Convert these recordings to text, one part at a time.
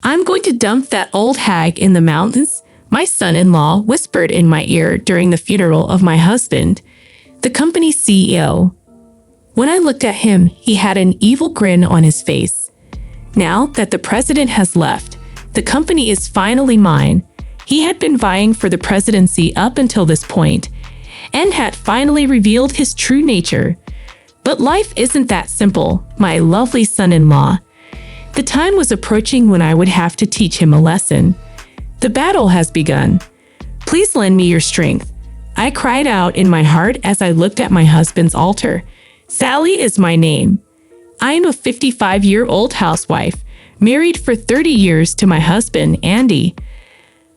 I'm going to dump that old hag in the mountains, my son-in-law whispered in my ear during the funeral of my husband, the company's CEO. When I looked at him, he had an evil grin on his face. Now that the president has left, the company is finally mine. He had been vying for the presidency up until this point, and had finally revealed his true nature. But life isn't that simple, my lovely son-in-law. The time was approaching when I would have to teach him a lesson. The battle has begun. Please lend me your strength. I cried out in my heart as I looked at my husband's altar. Sally is my name. I am a 55-year-old housewife, married for 30 years to my husband, Andy.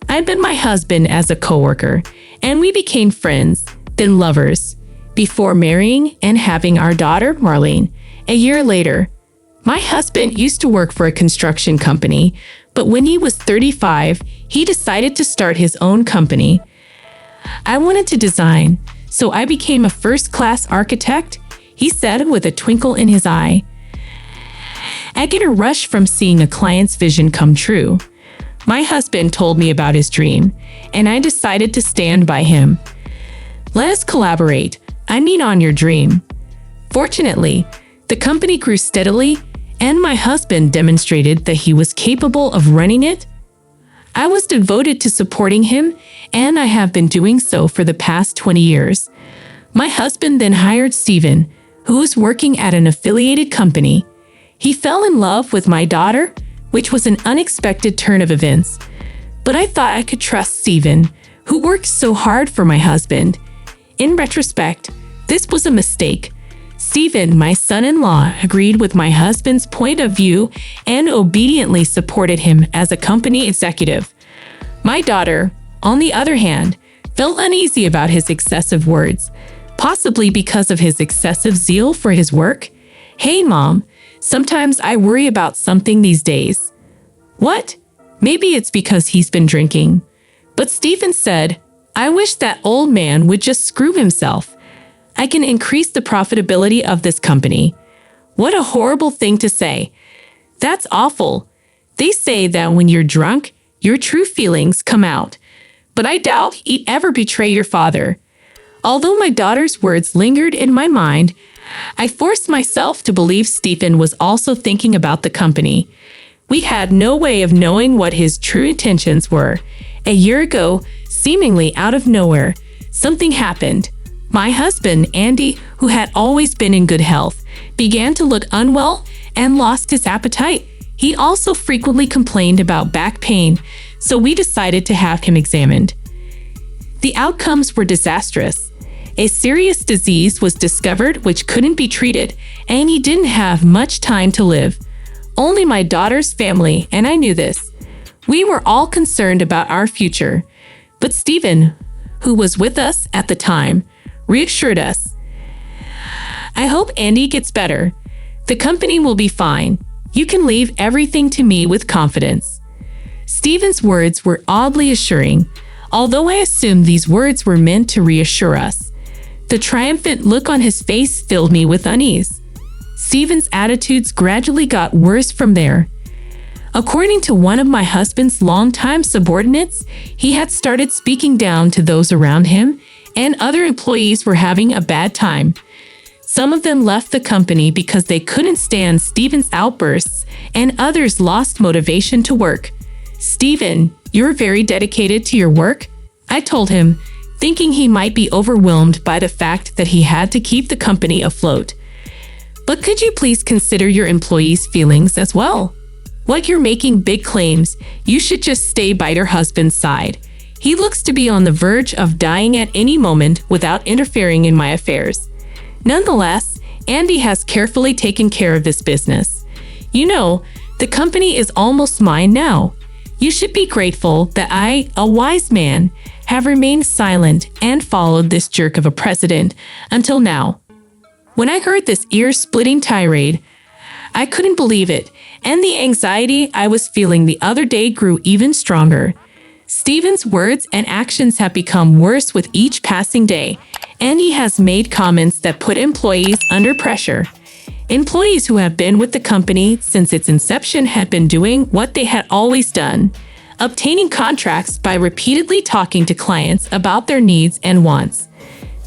I met my husband as a coworker, and we became friends, then lovers, before marrying and having our daughter, Marlene, a year later. My husband used to work for a construction company, but when he was 35, he decided to start his own company. I wanted to design, so I became a first-class architect, he said with a twinkle in his eye. I get a rush from seeing a client's vision come true. My husband told me about his dream, and I decided to stand by him. Let us collaborate. On your dream. Fortunately, the company grew steadily, and my husband demonstrated that he was capable of running it. I was devoted to supporting him, and I have been doing so for the past 20 years. My husband then hired Stephen, who was working at an affiliated company. He fell in love with my daughter, which was an unexpected turn of events. But I thought I could trust Stephen, who worked so hard for my husband. In retrospect, this was a mistake. Stephen, my son-in-law, agreed with my husband's point of view and obediently supported him as a company executive. My daughter, on the other hand, felt uneasy about his excessive words, possibly because of his excessive zeal for his work. Hey, Mom, sometimes I worry about something these days. What? Maybe it's because he's been drinking. But Stephen said, I wish that old man would just screw himself. I can increase the profitability of this company. What a horrible thing to say. That's awful. They say that when you're drunk, your true feelings come out. But I doubt he'd ever betray your father. Although my daughter's words lingered in my mind, I forced myself to believe Stephen was also thinking about the company. We had no way of knowing what his true intentions were. A year ago, seemingly out of nowhere, something happened. My husband, Andy, who had always been in good health, began to look unwell and lost his appetite. He also frequently complained about back pain, so we decided to have him examined. The outcomes were disastrous. A serious disease was discovered which couldn't be treated, and he didn't have much time to live. Only my daughter's family and I knew this. We were all concerned about our future, but Stephen, who was with us at the time, reassured us. I hope Andy gets better. The company will be fine. You can leave everything to me with confidence. Stephen's words were oddly assuring, although I assumed these words were meant to reassure us. The triumphant look on his face filled me with unease. Stephen's attitudes gradually got worse from there. According to one of my husband's longtime subordinates, he had started speaking down to those around him, and other employees were having a bad time. Some of them left the company because they couldn't stand Stephen's outbursts, and others lost motivation to work. Stephen, you're very dedicated to your work, I told him, thinking he might be overwhelmed by the fact that he had to keep the company afloat. But could you please consider your employees' feelings as well? What you're making big claims, you should just stay by your husband's side. He looks to be on the verge of dying at any moment without interfering in my affairs. Nonetheless, Andy has carefully taken care of this business. You know, the company is almost mine now. You should be grateful that I, a wise man, have remained silent and followed this jerk of a president until now. When I heard this ear-splitting tirade, I couldn't believe it, and the anxiety I was feeling the other day grew even stronger. Stephen's words and actions have become worse with each passing day, and he has made comments that put employees under pressure. Employees who have been with the company since its inception had been doing what they had always done, obtaining contracts by repeatedly talking to clients about their needs and wants.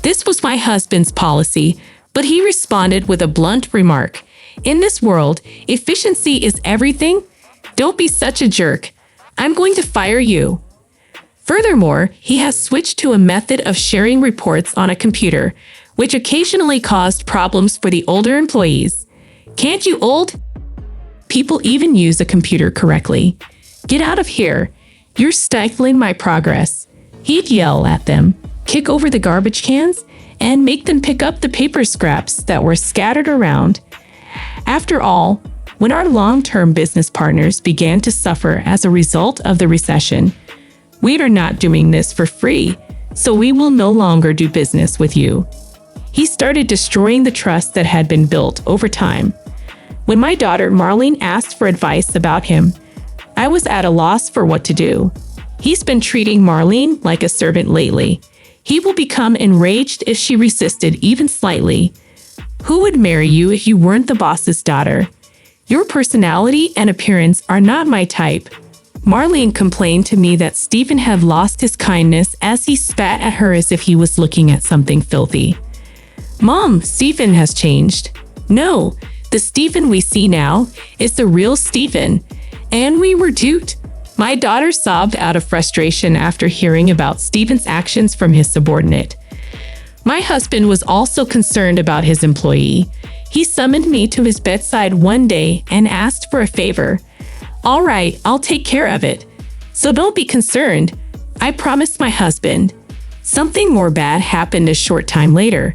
This was my husband's policy, but he responded with a blunt remark. In this world, efficiency is everything. Don't be such a jerk. I'm going to fire you. Furthermore, he has switched to a method of sharing reports on a computer, which occasionally caused problems for the older employees. Can't you old people even use a computer correctly? Get out of here. You're stifling my progress. He'd yell at them, kick over the garbage cans, and make them pick up the paper scraps that were scattered around. After all, when our long-term business partners began to suffer as a result of the recession, we are not doing this for free, so we will no longer do business with you. He started destroying the trust that had been built over time. When my daughter Marlene asked for advice about him, I was at a loss for what to do. He's been treating Marlene like a servant lately. He will become enraged if she resisted even slightly. Who would marry you if you weren't the boss's daughter? Your personality and appearance are not my type. Marlene complained to me that Stephen had lost his kindness as he spat at her as if he was looking at something filthy. Mom, Stephen has changed. No, the Stephen we see now is the real Stephen. And we were duped. My daughter sobbed out of frustration after hearing about Stephen's actions from his subordinate. My husband was also concerned about his employee. He summoned me to his bedside one day and asked for a favor. All right, I'll take care of it. So don't be concerned, I promised my husband. Something more bad happened a short time later.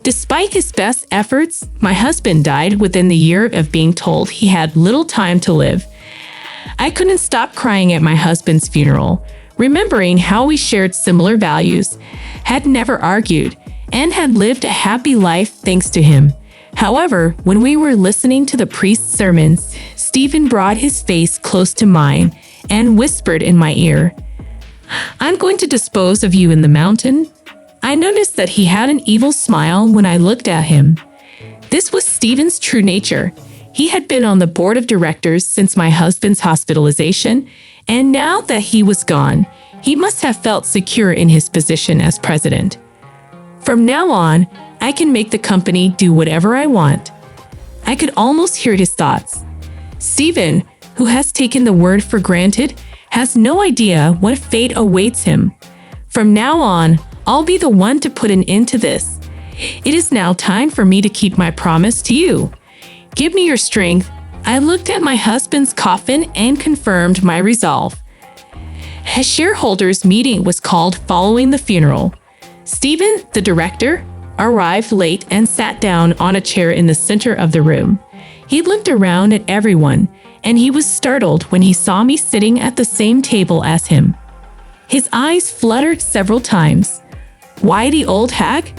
Despite his best efforts, my husband died within the year of being told he had little time to live. I couldn't stop crying at my husband's funeral, remembering how we shared similar values, had never argued, and had lived a happy life thanks to him. However, when we were listening to the priest's sermons, Stephen brought his face close to mine and whispered in my ear, "I'm going to dispose of you in the mountain." I noticed that he had an evil smile when I looked at him. This was Stephen's true nature. He had been on the board of directors since my husband's hospitalization, and now that he was gone, he must have felt secure in his position as president. From now on, I can make the company do whatever I want. I could almost hear his thoughts. Stephen, who has taken the word for granted, has no idea what fate awaits him. From now on, I'll be the one to put an end to this. It is now time for me to keep my promise to you. Give me your strength. I looked at my husband's coffin and confirmed my resolve. A shareholders' meeting was called following the funeral. Stephen, the director, arrived late and sat down on a chair in the center of the room. He looked around at everyone, and he was startled when he saw me sitting at the same table as him. His eyes fluttered several times. Why the old hag?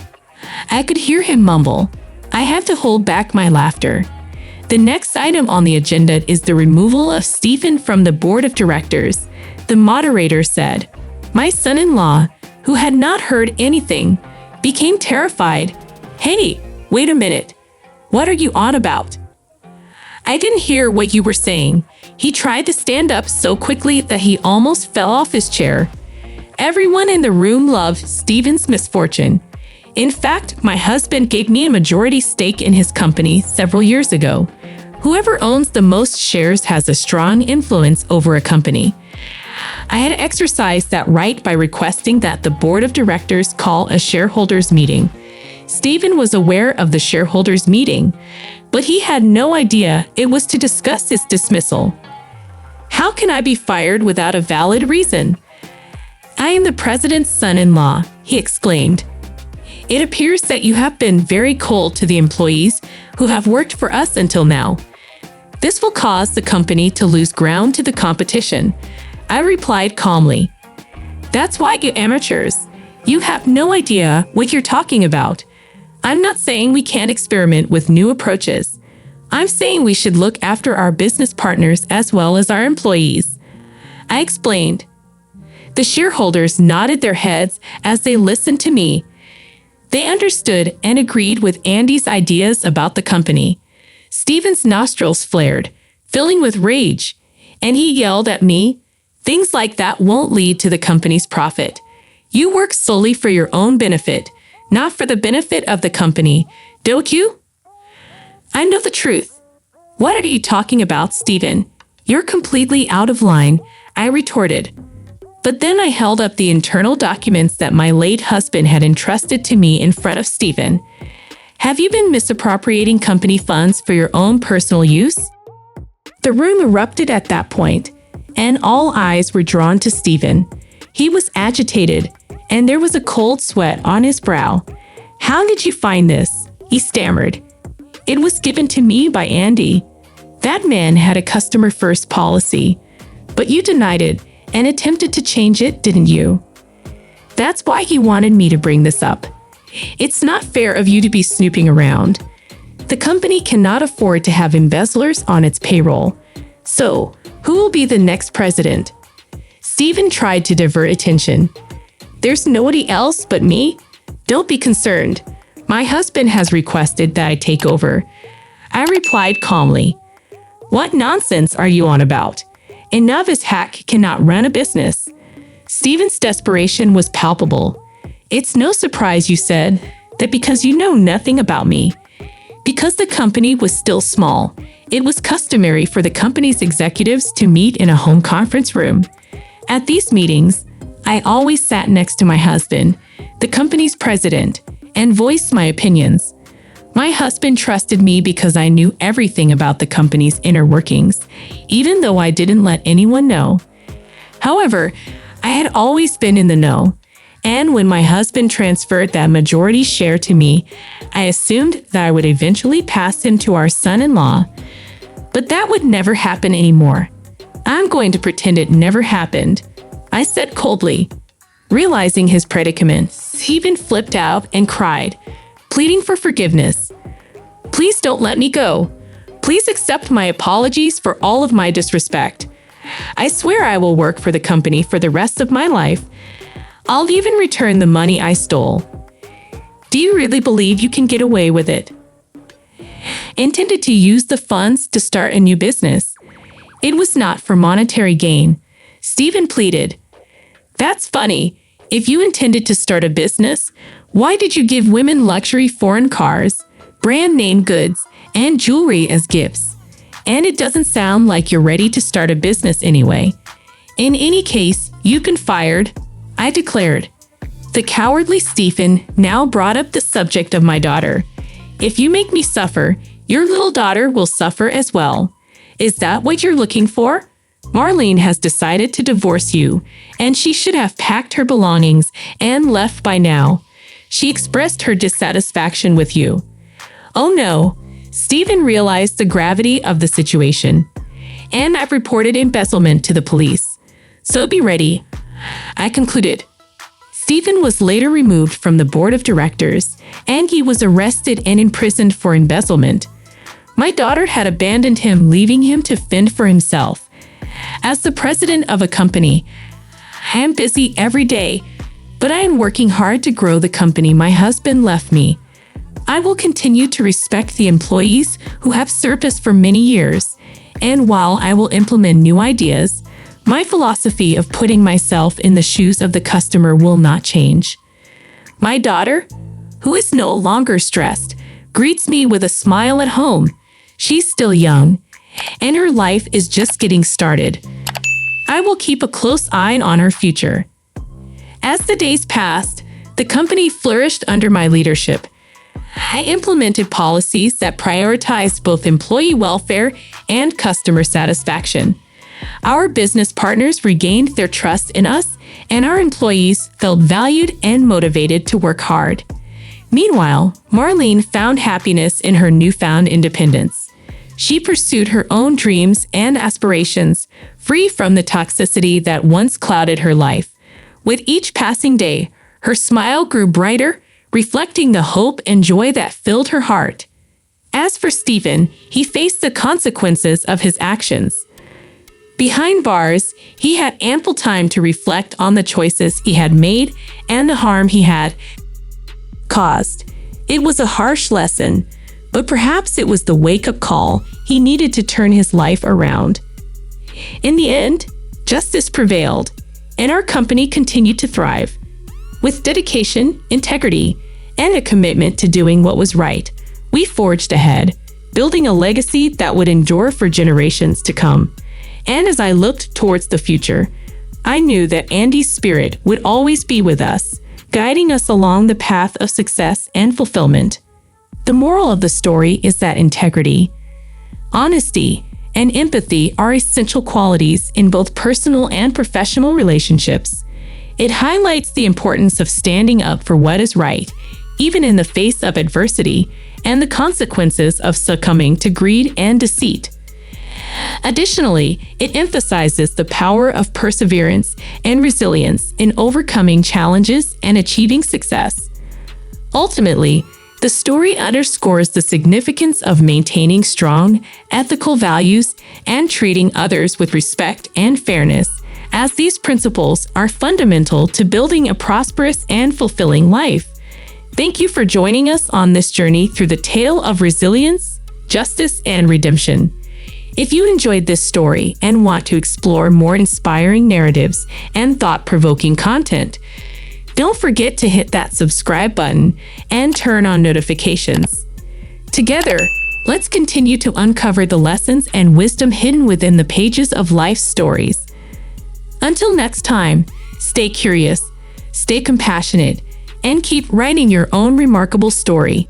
I could hear him mumble. I had to hold back my laughter. The next item on the agenda is the removal of Stephen from the board of directors, the moderator said. My son-in-law, who had not heard anything, became terrified. Hey, wait a minute. What are you on about? I didn't hear what you were saying. He tried to stand up so quickly that he almost fell off his chair. Everyone in the room loved Stephen's misfortune. In fact, my husband gave me a majority stake in his company several years ago. Whoever owns the most shares has a strong influence over a company. I had exercised that right by requesting that the board of directors call a shareholders meeting. Stephen was aware of the shareholders meeting, but he had no idea it was to discuss his dismissal. How can I be fired without a valid reason? I am the president's son-in-law, he exclaimed. It appears that you have been very cold to the employees who have worked for us until now. This will cause the company to lose ground to the competition. I replied calmly. That's why, you amateurs. You have no idea what you're talking about. I'm not saying we can't experiment with new approaches. I'm saying we should look after our business partners as well as our employees. I explained. The shareholders nodded their heads as they listened to me. They understood and agreed with Andy's ideas about the company. Stephen's nostrils flared, filling with rage, and he yelled at me, "Things like that won't lead to the company's profit. You work solely for your own benefit, not for the benefit of the company, don't you?" "I know the truth." "What are you talking about, Stephen? You're completely out of line," I retorted. But then I held up the internal documents that my late husband had entrusted to me in front of Stephen. "Have you been misappropriating company funds for your own personal use?" The room erupted at that point, and all eyes were drawn to Stephen. He was agitated, and there was a cold sweat on his brow. "How did you find this?" he stammered. "It was given to me by Andy. That man had a customer-first policy, but you denied it and attempted to change it, didn't you? That's why he wanted me to bring this up. It's not fair of you to be snooping around. The company cannot afford to have embezzlers on its payroll. So, who will be the next president?" Stephen tried to divert attention. "There's nobody else but me. Don't be concerned. My husband has requested that I take over." I replied calmly. "What nonsense are you on about? A novice hack cannot run a business." Stephen's desperation was palpable. "It's no surprise you said that because you know nothing about me." Because the company was still small, it was customary for the company's executives to meet in a home conference room. At these meetings, I always sat next to my husband, the company's president, and voiced my opinions. My husband trusted me because I knew everything about the company's inner workings, even though I didn't let anyone know. However, I had always been in the know, and when my husband transferred that majority share to me, I assumed that I would eventually pass him to our son-in-law. But that would never happen anymore. "I'm going to pretend it never happened," I said coldly. Realizing his predicament, Stephen flipped out and cried, pleading for forgiveness. "Please don't let me go. Please accept my apologies for all of my disrespect. I swear I will work for the company for the rest of my life. I'll even return the money I stole." "Do you really believe you can get away with it?" "Intended to use the funds to start a new business. It was not for monetary gain," Stephen pleaded. "That's funny. If you intended to start a business, why did you give women luxury foreign cars, brand name goods, and jewelry as gifts? And it doesn't sound like you're ready to start a business anyway. In any case, you've been fired," I declared. The cowardly Stephen now brought up the subject of my daughter. "If you make me suffer, your little daughter will suffer as well. Is that what you're looking for? Marlene has decided to divorce you, and she should have packed her belongings and left by now. She expressed her dissatisfaction with you." Oh no, Stephen realized the gravity of the situation. "And I've reported embezzlement to the police. So be ready," I concluded. Stephen was later removed from the board of directors, and he was arrested and imprisoned for embezzlement. My daughter had abandoned him, leaving him to fend for himself. As the president of a company, I am busy every day, but I am working hard to grow the company my husband left me. I will continue to respect the employees who have served us for many years, and while I will implement new ideas, my philosophy of putting myself in the shoes of the customer will not change. My daughter, who is no longer stressed, greets me with a smile at home. She's still young, and her life is just getting started. I will keep a close eye on her future. As the days passed, the company flourished under my leadership. I implemented policies that prioritized both employee welfare and customer satisfaction. Our business partners regained their trust in us, and our employees felt valued and motivated to work hard. Meanwhile, Marlene found happiness in her newfound independence. She pursued her own dreams and aspirations, free from the toxicity that once clouded her life. With each passing day, her smile grew brighter, reflecting the hope and joy that filled her heart. As for Stephen, he faced the consequences of his actions. Behind bars, he had ample time to reflect on the choices he had made and the harm he had caused. It was a harsh lesson, but perhaps it was the wake-up call he needed to turn his life around. In the end, justice prevailed, and our company continued to thrive. With dedication, integrity, and a commitment to doing what was right, we forged ahead, building a legacy that would endure for generations to come. And as I looked towards the future, I knew that Andy's spirit would always be with us, guiding us along the path of success and fulfillment. The moral of the story is that integrity, honesty, and empathy are essential qualities in both personal and professional relationships. It highlights the importance of standing up for what is right, even in the face of adversity, and the consequences of succumbing to greed and deceit. Additionally, it emphasizes the power of perseverance and resilience in overcoming challenges and achieving success. Ultimately, the story underscores the significance of maintaining strong, ethical values and treating others with respect and fairness, as these principles are fundamental to building a prosperous and fulfilling life. Thank you for joining us on this journey through the tale of resilience, justice, and redemption. If you enjoyed this story and want to explore more inspiring narratives and thought-provoking content, don't forget to hit that subscribe button and turn on notifications. Together, let's continue to uncover the lessons and wisdom hidden within the pages of life's stories. Until next time, stay curious, stay compassionate, and keep writing your own remarkable story.